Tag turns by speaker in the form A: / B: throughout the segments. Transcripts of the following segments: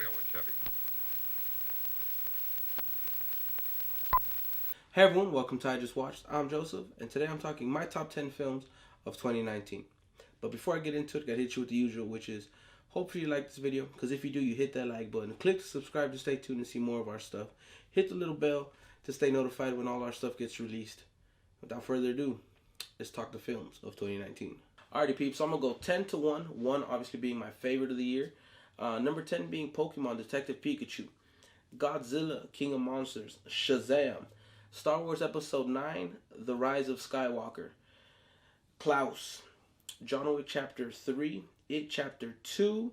A: Chevy.
B: Hey everyone, welcome to I Just Watched. I'm Joseph, and today I'm talking my top 10 films of 2019. But before I get into it, I gotta hit you with the usual, which is hopefully you like this video, because if you do, you hit that like button. Click to subscribe to stay tuned and see more of our stuff. Hit the little bell to stay notified when all our stuff gets released. Without further ado, let's talk the films of 2019. Alrighty peeps, so I'm gonna go 10 to 1. 1 obviously being my favorite of the year. Number 10 being Pokemon Detective Pikachu. Godzilla, King of Monsters. Shazam. Star Wars Episode 9, The Rise of Skywalker. Klaus. John Wick Chapter 3, It Chapter 2,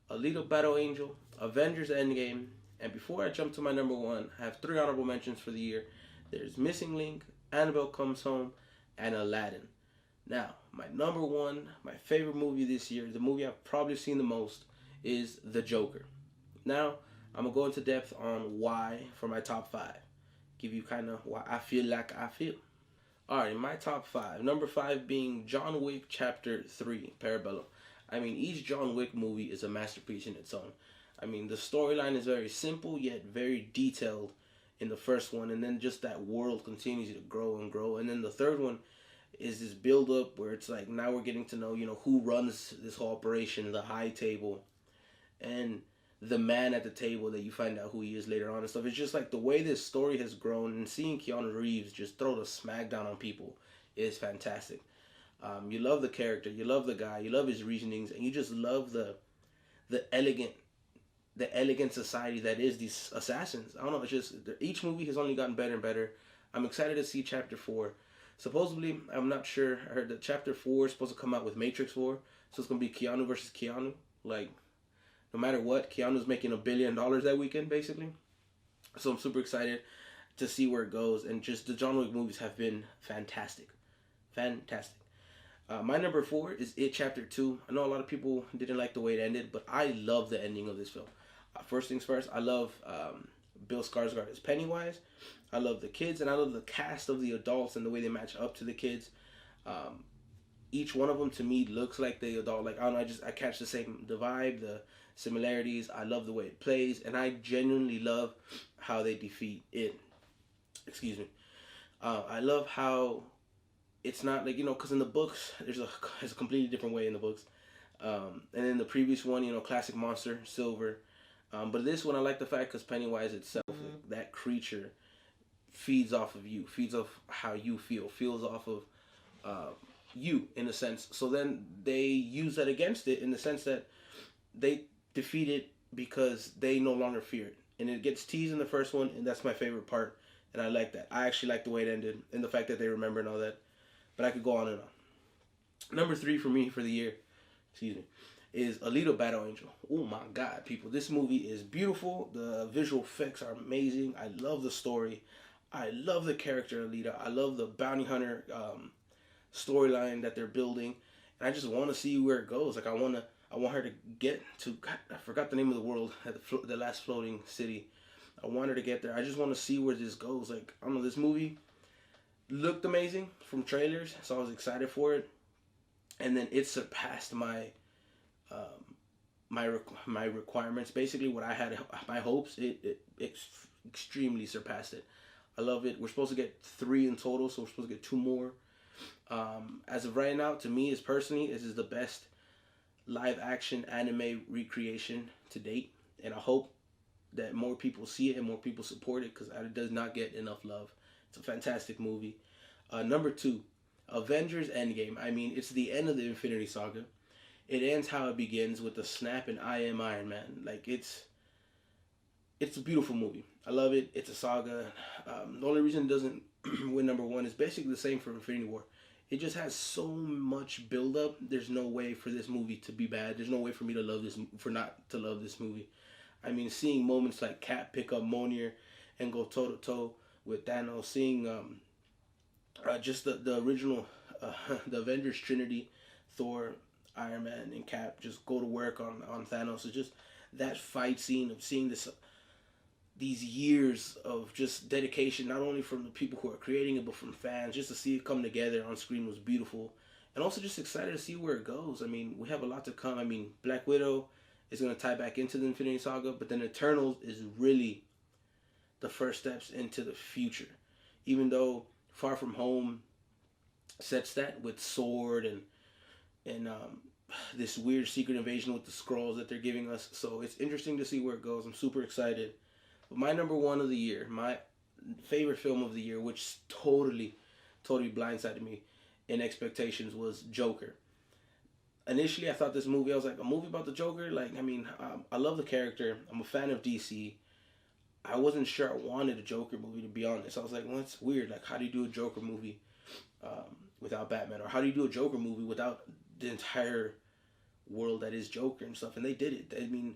B: Alita Battle Angel, Avengers Endgame, and before I jump to my number 1, I have 3 honorable mentions for the year. There's Missing Link, Annabelle Comes Home, and Aladdin. Now, my number 1, my favorite movie this year, the movie I've probably seen the most, is The Joker. Now, I'm going to go into depth on why for my top 5. Give you kind of why I feel like I feel. Alright, my top 5. Number 5 being John Wick Chapter 3, Parabellum. I mean, each John Wick movie is a masterpiece in its own. I mean, the storyline is very simple yet very detailed in the first one, and then just that world continues to grow and grow. And then the third one is this build up where it's like now we're getting to know, who runs this whole operation, the high table, and the man at the table that you find out who he is later on and stuff. It's just like the way this story has grown, and seeing Keanu Reeves just throw the smackdown on people is fantastic. You love the character, you love the guy, you love his reasonings, and you just love the elegant society that is these assassins. I don't know, it's just each movie has only gotten better and better. I'm excited to see Chapter 4. Supposedly, I'm not sure, I heard that Chapter 4 is supposed to come out with Matrix 4, so it's going to be Keanu versus Keanu. Like, no matter what, Keanu's making $1 billion that weekend, basically. So I'm super excited to see where it goes. And just the John Wick movies have been fantastic. Fantastic. My number 4 is It Chapter 2. I know a lot of people didn't like the way it ended, but I love the ending of this film. First things first, I love Bill Skarsgård as Pennywise. I love the kids, and I love the cast of the adults and the way they match up to the kids. Each one of them to me looks like the adult. Like, I don't know, I catch the vibe, the similarities. I love the way it plays, and I genuinely love how they defeat it. Excuse me. I love how it's not like, because in the books there's a completely different way in the books, and in the previous one, classic monster Silver, but this one I like the fact because Pennywise itself, that creature feeds off of you, feeds off how you feel, feels off of you in a sense. So then they use that against it in the sense that they defeat it because they no longer fear it. And it gets teased in the first one, and that's my favorite part. And I like that. I actually like the way it ended and the fact that they remember and all that. But I could go on and on. Number 3 for me for the year, is Alita Battle Angel. Oh my God, people. This movie is beautiful. The visual effects are amazing. I love the story. I love the character Alita. I love the bounty hunter storyline that they're building. And I just want to see where it goes. Like, I want her to get to, God, I forgot the name of the world, at the last floating city. I want her to get there. I just want to see where this goes. Like, I don't know, this movie looked amazing from trailers, so I was excited for it. And then it surpassed my requirements. Basically, what I had, my hopes, it extremely surpassed it. I love it. We're supposed to get 3 in total, so we're supposed to get 2 more. As of right now, to me, this is the best live action anime recreation to date, and I hope that more people see it and more people support it, because it does not get enough love. It's a fantastic movie. Number 2, Avengers Endgame. I mean, it's the end of the Infinity Saga. It ends how it begins, with the snap and I am Iron Man. Like, it's a beautiful movie. I love it. It's a saga. The only reason it doesn't win number 1 is basically the same for Infinity War. It just has so much build up. There's no way for this movie to be bad. There's no way for me to love this, for not to love this movie. I mean, seeing moments like Cap pick up Mjolnir and go toe to toe with Thanos, seeing just the original the Avengers Trinity, Thor, Iron Man, and Cap just go to work on Thanos. It's just that fight scene of seeing these years of just dedication, not only from the people who are creating it, but from fans, just to see it come together on screen was beautiful. And also just excited to see where it goes. I mean, we have a lot to come. I mean, Black Widow is going to tie back into the Infinity Saga, but then Eternals is really the first steps into the future. Even though Far From Home sets that with Sword and this weird secret invasion with the scrolls that they're giving us. So it's interesting to see where it goes. I'm super excited. But my number one of the year, my favorite film of the year, which totally blindsided me in expectations, was Joker. Initially, I thought this movie, I was like, a movie about the Joker? Like, I mean, I love the character. I'm a fan of DC. I wasn't sure I wanted a Joker movie, to be honest. I was like, well, it's weird. Like, how do you do a Joker movie without Batman? Or how do you do a Joker movie without the entire world that is Joker and stuff? And they did it. I mean,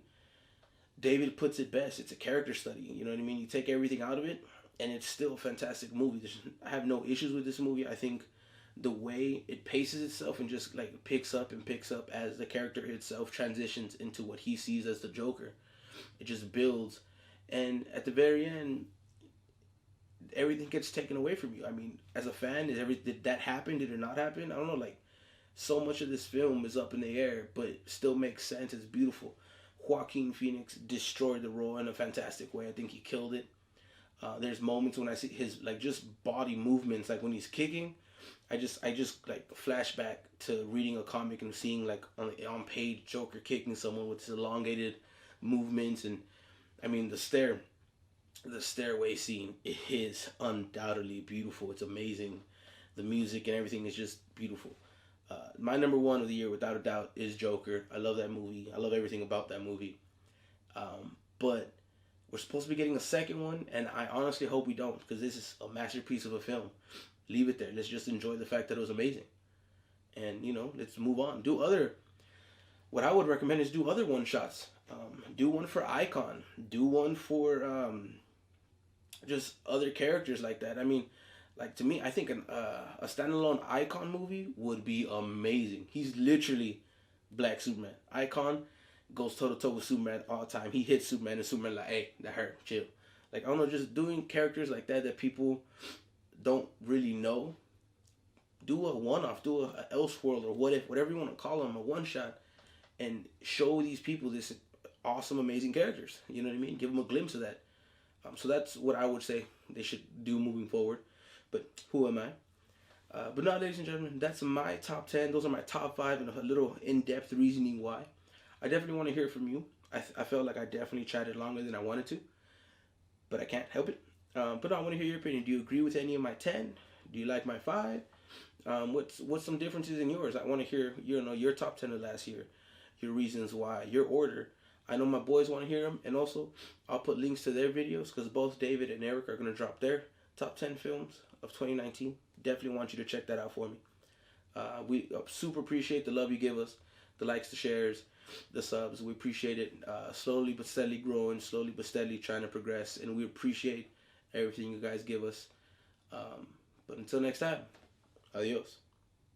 B: David puts it best. It's a character study. You know what I mean? You take everything out of it, and it's still a fantastic movie. I have no issues with this movie. I think the way it paces itself and just like picks up as the character itself transitions into what he sees as the Joker, it just builds, and at the very end, everything gets taken away from you. I mean, as a fan, did that happen? Did it not happen? I don't know. Like, so much of this film is up in the air, but it still makes sense. It's beautiful. Joaquin Phoenix destroyed the role in a fantastic way. I think he killed it. There's moments when I see his like just body movements, like when he's kicking, I just like flashback to reading a comic and seeing like on page Joker kicking someone with his elongated movements. And I mean, the stairway scene is undoubtedly beautiful. It's amazing. The music and everything is just beautiful. My number one of the year, without a doubt, is Joker. I love that movie. I love everything about that movie. But we're supposed to be getting a second one, and I honestly hope we don't, because this is a masterpiece of a film. Leave it there. Let's just enjoy the fact that it was amazing. And, you know, let's move on. What I would recommend is do other one-shots. Do one for Icon. Do one for just other characters like that. I mean, like, to me, I think a standalone Icon movie would be amazing. He's literally Black Superman. Icon goes toe-to-toe with Superman all the time. He hits Superman, and Superman like, hey, that hurt, chill. Like, I don't know, just doing characters like that people don't really know. Do a one-off, do a Elseworld, or whatever you want to call them, a one-shot, and show these people this awesome, amazing characters. You know what I mean? Give them a glimpse of that. So that's what I would say they should do moving forward. But who am I? But no, ladies and gentlemen, that's my top 10. Those are my top 5 and a little in-depth reasoning why. I definitely want to hear from you. I felt like I definitely chatted longer than I wanted to, but I can't help it. But no, I want to hear your opinion. Do you agree with any of my 10? Do you like my 5? What's some differences in yours? I want to hear your top 10 of last year, your reasons why, your order. I know my boys want to hear them, and also I'll put links to their videos because both David and Eric are going to drop their top 10 films of 2019. Definitely want you to check that out for me. We super appreciate the love you give us, the likes, the shares, the subs. We appreciate it. Slowly but steadily growing, slowly but steadily trying to progress, and we appreciate everything you guys give us. But until next time, adios.